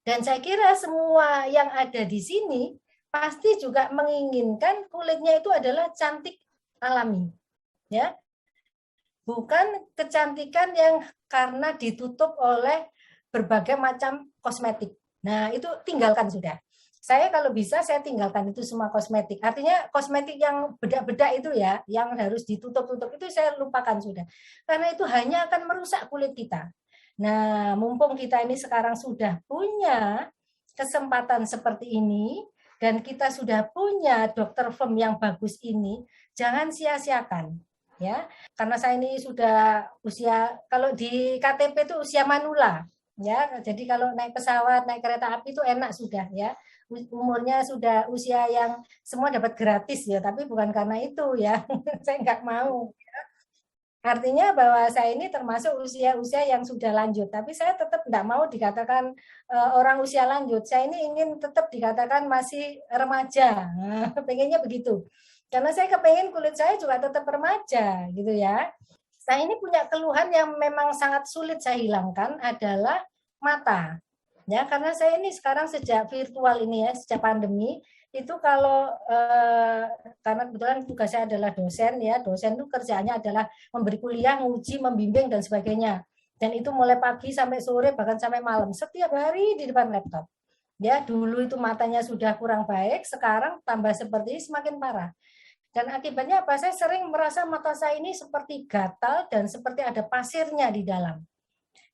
Dan saya kira semua yang ada di sini pasti juga menginginkan kulitnya itu adalah cantik alami, ya, bukan kecantikan yang karena ditutup oleh berbagai macam kosmetik. Nah, itu tinggalkan sudah. Saya kalau bisa saya tinggalkan itu semua kosmetik. Artinya kosmetik yang bedak-bedak itu ya, yang harus ditutup-tutup itu saya lupakan sudah. Karena itu hanya akan merusak kulit kita. Nah, mumpung kita ini sekarang sudah punya kesempatan seperti ini dan kita sudah punya dokter firm yang bagus ini, jangan sia-siakan, ya. Karena saya ini sudah usia, kalau di KTP itu usia manula, ya. Jadi kalau naik pesawat, naik kereta api itu enak sudah, ya. Umurnya sudah usia yang semua dapat gratis ya, tapi bukan karena itu ya. Saya nggak mau. Artinya bahwa saya ini termasuk usia-usia yang sudah lanjut, tapi saya tetap tidak mau dikatakan orang usia lanjut. Saya ini ingin tetap dikatakan masih remaja. Nah, pengennya begitu. Karena saya kepengen kulit saya juga tetap remaja, gitu ya. Saya ini punya keluhan yang memang sangat sulit saya hilangkan adalah mata. Ya, karena saya ini sekarang sejak virtual ini ya, sejak pandemi, itu kalau karena kebetulan tugas saya adalah dosen ya, dosen itu kerjaannya adalah memberi kuliah, nguji, membimbing dan sebagainya. Dan itu mulai pagi sampai sore bahkan sampai malam setiap hari di depan laptop. Ya, dulu itu matanya sudah kurang baik, sekarang tambah seperti ini semakin parah. Dan akibatnya apa? Saya sering merasa mata saya ini seperti gatal dan seperti ada pasirnya di dalam.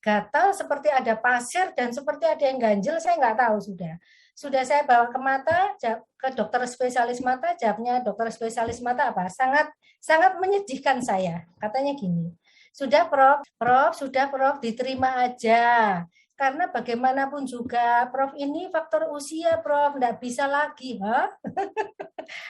Gatal seperti ada pasir dan seperti ada yang ganjil, saya nggak tahu sudah. Sudah saya bawa ke mata, ke dokter spesialis mata, jawabnya dokter spesialis mata apa? Sangat sangat menyedihkan saya. Katanya gini, sudah Prof, sudah Prof, diterima aja. Karena bagaimanapun juga, Prof ini faktor usia, Prof, nggak bisa lagi. Hah?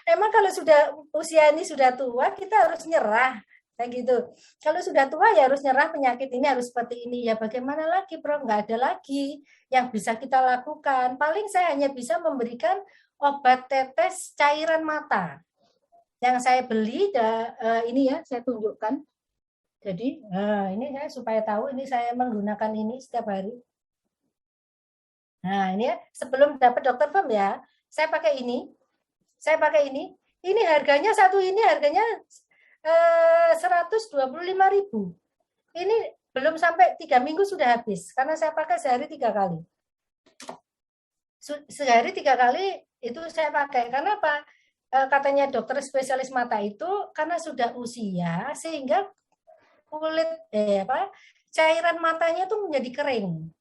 Emang kalau sudah usia ini sudah tua, kita harus nyerah kayak gitu. Kalau sudah tua ya harus nyerah, penyakit ini harus seperti ini. Ya bagaimana lagi, Bro? Nggak ada lagi yang bisa kita lakukan. Paling saya hanya bisa memberikan obat tetes cairan mata. Yang saya beli, ini ya, saya tunjukkan. Jadi, ini saya supaya tahu, ini saya menggunakan ini setiap hari. Nah, ini ya, sebelum dapat dokter firm ya, saya pakai ini. Saya pakai ini. Ini harganya satu ini harganya 125.000. Ini belum sampai 3 minggu sudah habis karena saya pakai sehari 3 kali. Sehari 3 kali itu saya pakai. Karena apa? Katanya dokter spesialis mata itu karena sudah usia sehingga kulit cairan matanya itu menjadi kering.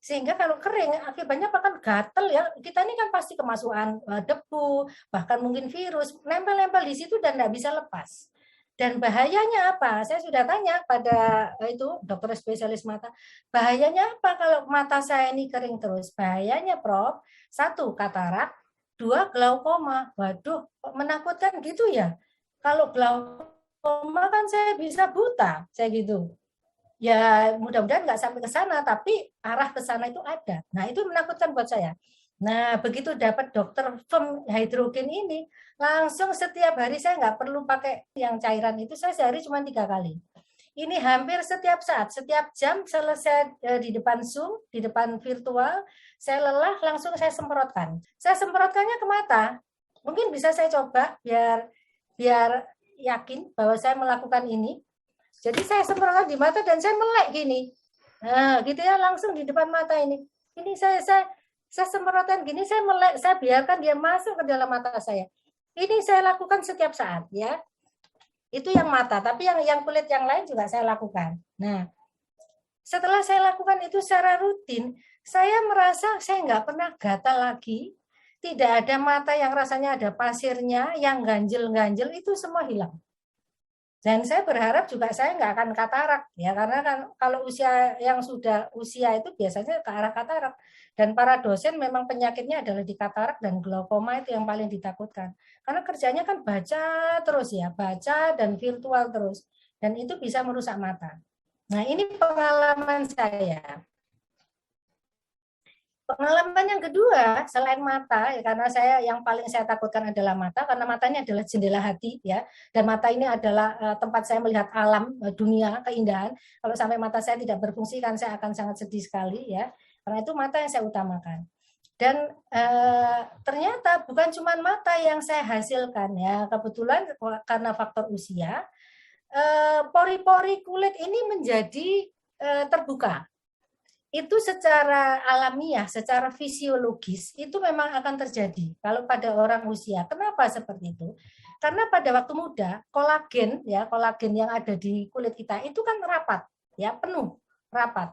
Sehingga kalau kering akibatnya bahkan gatel ya, kita ini kan pasti kemasukan debu, bahkan mungkin virus, nempel-nempel di situ dan tidak bisa lepas. Dan bahayanya apa? Saya sudah tanya pada itu dokter spesialis mata, bahayanya apa kalau mata saya ini kering terus? Bahayanya Prof, 1 katarak, 2 glaukoma. Waduh, kok menakutkan gitu ya? Kalau glaukoma kan saya bisa buta, saya gitu. Ya mudah-mudahan nggak sampai ke sana, tapi arah ke sana itu ada. Nah itu menakutkan buat saya. Nah begitu dapat dokter firm hidrogen ini, langsung setiap hari saya nggak perlu pakai yang cairan itu, saya sehari cuma 3 kali. Ini hampir setiap saat, setiap jam selesai di depan Zoom, di depan virtual, saya lelah langsung saya semprotkan. Saya semprotkannya ke mata. Mungkin bisa saya coba biar biar yakin bahwa saya melakukan ini. Jadi saya semprotkan di mata dan saya melek gini. Nah, gitu ya langsung di depan mata ini. Ini saya semprotkan gini, saya melek, saya biarkan dia masuk ke dalam mata saya. Ini saya lakukan setiap saat ya. Itu yang mata, tapi yang kulit yang lain juga saya lakukan. Nah, setelah saya lakukan itu secara rutin, saya merasa saya nggak pernah gatal lagi. Tidak ada mata yang rasanya ada pasirnya, yang ganjil-ganjil itu semua hilang. Dan saya berharap juga saya nggak akan katarak ya, karena kan kalau usia yang sudah usia itu biasanya ke arah katarak, dan para dosen memang penyakitnya adalah di katarak dan glaukoma, itu yang paling ditakutkan karena kerjanya kan baca terus ya, baca dan virtual terus, dan itu bisa merusak mata. Nah ini pengalaman saya. Pengalaman yang kedua selain mata ya, karena saya yang paling saya takutkan adalah mata, karena mata ini adalah jendela hati ya, dan mata ini adalah tempat saya melihat alam, dunia, keindahan. Kalau sampai mata saya tidak berfungsi kan saya akan sangat sedih sekali ya. Karena itu mata yang saya utamakan. Dan ternyata bukan cuma mata yang saya hasilkan ya, kebetulan karena faktor usia, pori-pori kulit ini menjadi terbuka. Itu secara alamiah, secara fisiologis itu memang akan terjadi kalau pada orang usia. Kenapa seperti itu? Karena pada waktu muda kolagen ya, kolagen yang ada di kulit kita itu kan rapat, ya penuh, rapat.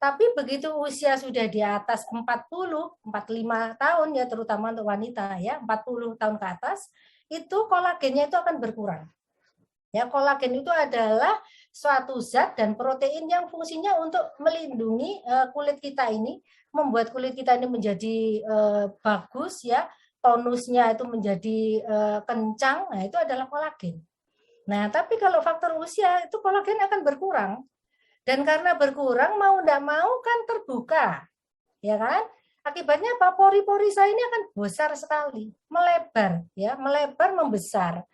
Tapi begitu usia sudah di atas 40, 45 tahun ya terutama untuk wanita ya, 40 tahun ke atas, itu kolagennya itu akan berkurang. Ya, kolagen itu adalah suatu zat dan protein yang fungsinya untuk melindungi kulit kita ini, membuat kulit kita ini menjadi bagus ya, tonusnya itu menjadi kencang. Nah, itu adalah kolagen. Nah, tapi kalau faktor usia itu kolagen akan berkurang. Dan karena berkurang mau tidak mau kan terbuka, ya kan? Akibatnya apa? Pori-pori saya ini akan besar sekali, melebar, ya, melebar membesar.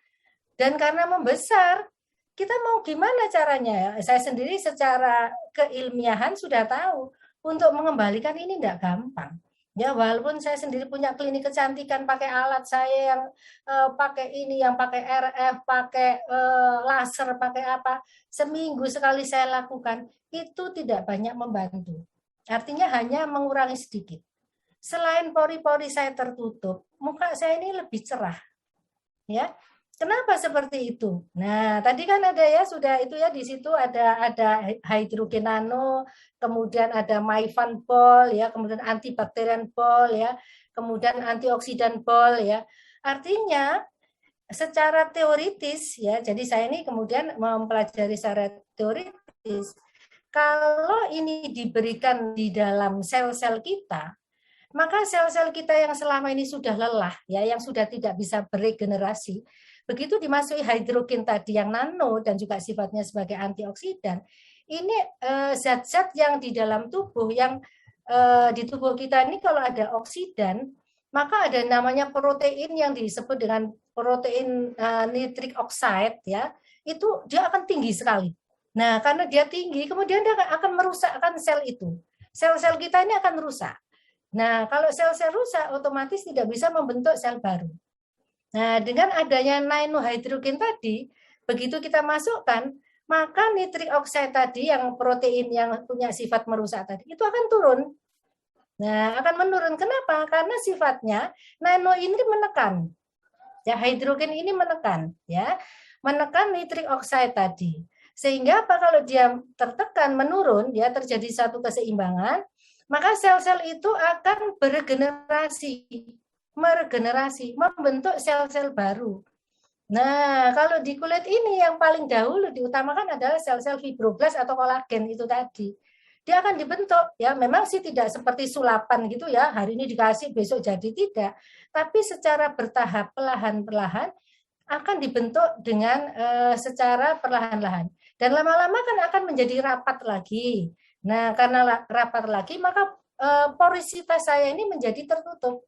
Dan karena membesar, kita mau gimana caranya? Saya sendiri secara keilmiahan sudah tahu untuk mengembalikan ini tidak gampang. Ya, walaupun saya sendiri punya klinik kecantikan pakai alat saya yang pakai ini, yang pakai RF, pakai laser, pakai apa, seminggu sekali saya lakukan, itu tidak banyak membantu. Artinya hanya mengurangi sedikit. Selain pori-pori saya tertutup, muka saya ini lebih cerah. Ya, kenapa seperti itu? Nah, tadi kan ada ya sudah itu ya di situ ada hydrogen nano, kemudian ada Myvan ball ya, kemudian antibakterian ball ya, kemudian antioksidan ball ya. Artinya secara teoritis ya, jadi saya ini kemudian mempelajari secara teoritis. Kalau ini diberikan di dalam sel-sel kita, maka sel-sel kita yang selama ini sudah lelah ya, yang sudah tidak bisa beregenerasi, begitu dimasuki hidrogen tadi yang nano dan juga sifatnya sebagai antioksidan, ini zat-zat yang di dalam tubuh yang di tubuh kita ini kalau ada oksidan, maka ada namanya protein yang disebut dengan protein nitric oxide ya, itu dia akan tinggi sekali. Nah, karena dia tinggi, kemudian dia akan merusakkan sel itu. Sel-sel kita ini akan rusak. Nah, kalau sel-sel rusak, otomatis tidak bisa membentuk sel baru. Nah, dengan adanya nanohydrogen tadi, begitu kita masukkan, maka nitric oxide tadi yang protein yang punya sifat merusak tadi, itu akan turun. Nah, akan menurun. Kenapa? Karena sifatnya nano ini menekan. Ya, hidrogen ini menekan, ya. Menekan nitric oxide tadi. Sehingga apa kalau dia tertekan menurun, ya terjadi satu keseimbangan, maka sel-sel itu akan beregenerasi, meregenerasi, membentuk sel-sel baru. Nah, kalau di kulit ini yang paling dahulu diutamakan adalah sel-sel fibroblast atau kolagen itu tadi. Dia akan dibentuk, ya memang sih tidak seperti sulapan gitu ya, hari ini dikasih, besok jadi tidak. Tapi secara bertahap, perlahan-perlahan, akan dibentuk dengan secara perlahan-lahan. Dan lama-lama kan akan menjadi rapat lagi. Nah, karena rapat lagi, maka porositas saya ini menjadi tertutup.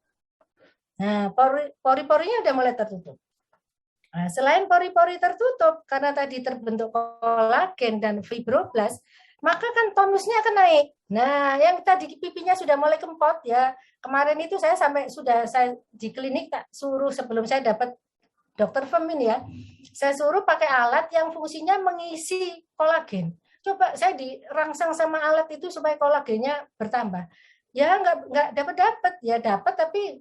Nah, pori-porinya udah mulai tertutup. Nah, selain pori-pori tertutup, karena tadi terbentuk kolagen dan fibroblast, maka kan tonusnya akan naik. Nah, yang tadi pipinya sudah mulai kempot ya. Kemarin itu saya sampai sudah saya di klinik tak suruh sebelum saya dapat dokter Femin ya, saya suruh pakai alat yang fungsinya mengisi kolagen. Coba saya dirangsang sama alat itu supaya kolagennya bertambah. Ya nggak dapat ya dapat tapi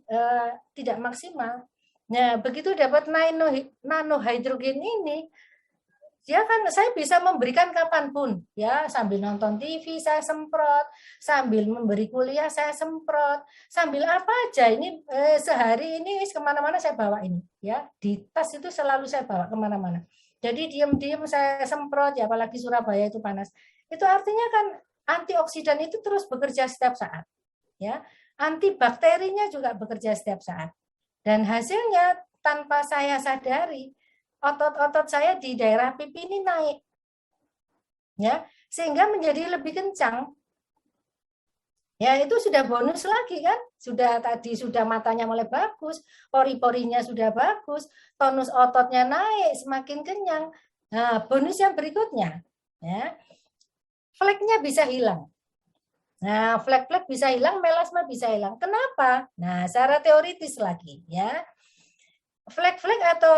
tidak maksimal. Nah begitu dapat nano hidrogen ini, ya kan saya bisa memberikan kapanpun ya, sambil nonton TV saya semprot, sambil memberi kuliah saya semprot, sambil apa aja ini sehari ini kemana-mana saya bawa ini ya, di tas itu selalu saya bawa kemana-mana. Jadi diam-diam saya semprot ya, apalagi Surabaya itu panas. Itu artinya kan antioksidan itu terus bekerja setiap saat ya, antibakterinya juga bekerja setiap saat, dan hasilnya tanpa saya sadari otot-otot saya di daerah pipi ini naik, ya, sehingga menjadi lebih kencang. Ya, itu sudah bonus lagi kan? Sudah matanya mulai bagus, pori-porinya sudah bagus, tonus ototnya naik, semakin kenyang. Nah, bonus yang berikutnya, ya, fleknya bisa hilang. Nah, flek-flek bisa hilang, melasma bisa hilang. Kenapa? Nah, secara teoritis lagi ya. Flek-flek atau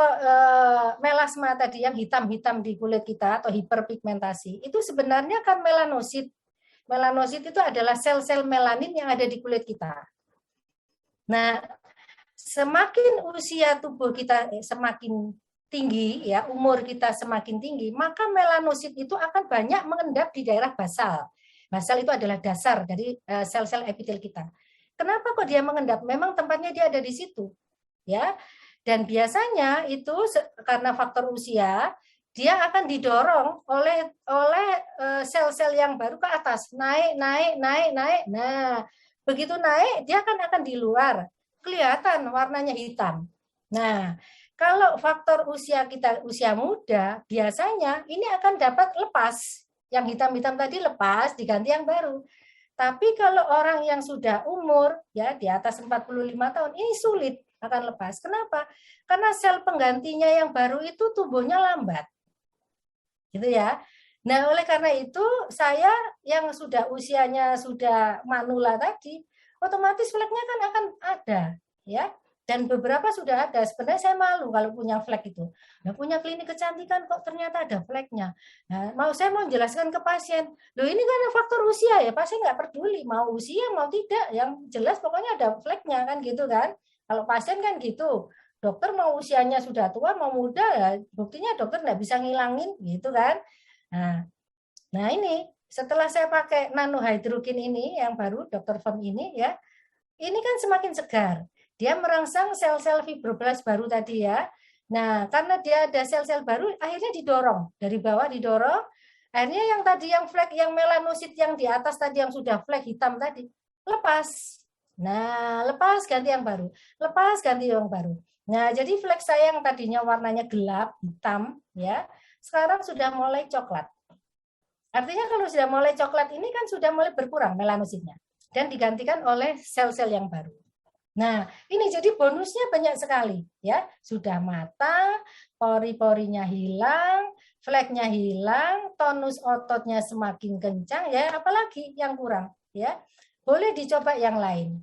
melasma tadi yang hitam-hitam di kulit kita atau hiperpigmentasi itu sebenarnya kan melanosit. Melanosit itu adalah sel-sel melanin yang ada di kulit kita. Nah, semakin usia tubuh kita semakin tinggi, ya umur kita semakin tinggi, maka melanosit itu akan banyak mengendap di daerah basal. Basal itu adalah dasar dari sel-sel epitel kita. Kenapa kok dia mengendap? Memang tempatnya dia ada di situ, ya. Dan biasanya itu karena faktor usia, dia akan didorong oleh sel-sel yang baru ke atas, naik. Nah, begitu naik dia akan di luar, kelihatan warnanya hitam. Nah, kalau faktor usia kita usia muda, biasanya ini akan dapat lepas. Yang hitam-hitam tadi lepas, diganti yang baru. Tapi kalau orang yang sudah umur ya di atas 45 tahun, ini sulit akan lepas. Kenapa? Karena sel penggantinya yang baru itu tumbuhnya lambat. Gitu ya. Nah, oleh karena itu saya yang sudah usianya sudah manula tadi, otomatis fleknya kan akan ada, ya. Dan beberapa sudah ada. Sebenarnya saya malu kalau punya flek itu. Nah, punya klinik kecantikan kok ternyata ada fleknya. Nah, saya mau jelaskan ke pasien. Loh, ini kan faktor usia ya. Pasien nggak peduli mau usia mau tidak. Yang jelas pokoknya ada fleknya kan gitu kan. Kalau pasien kan gitu. Dokter mau usianya sudah tua mau muda ya buktinya dokter nggak bisa ngilangin gitu kan. Nah ini setelah saya pakai nanohydrogen ini yang baru Dr. Firm ini ya, ini kan semakin segar. Dia merangsang sel-sel fibroblast baru tadi ya. Nah, karena dia ada sel-sel baru, akhirnya didorong. Dari bawah didorong, akhirnya yang tadi yang flek, yang melanosit yang di atas tadi, yang sudah flek hitam tadi, lepas. Nah, lepas ganti yang baru. Lepas ganti yang baru. Nah, jadi flek saya yang tadinya warnanya gelap, hitam, ya, sekarang sudah mulai coklat. Artinya kalau sudah mulai coklat ini kan sudah mulai berkurang melanositnya. Dan digantikan oleh sel-sel yang baru. Nah, ini jadi bonusnya banyak sekali ya. Sudah matang, pori-porinya hilang, fleknya hilang, tonus ototnya semakin kencang ya, apalagi yang kurang ya. Boleh dicoba yang lain.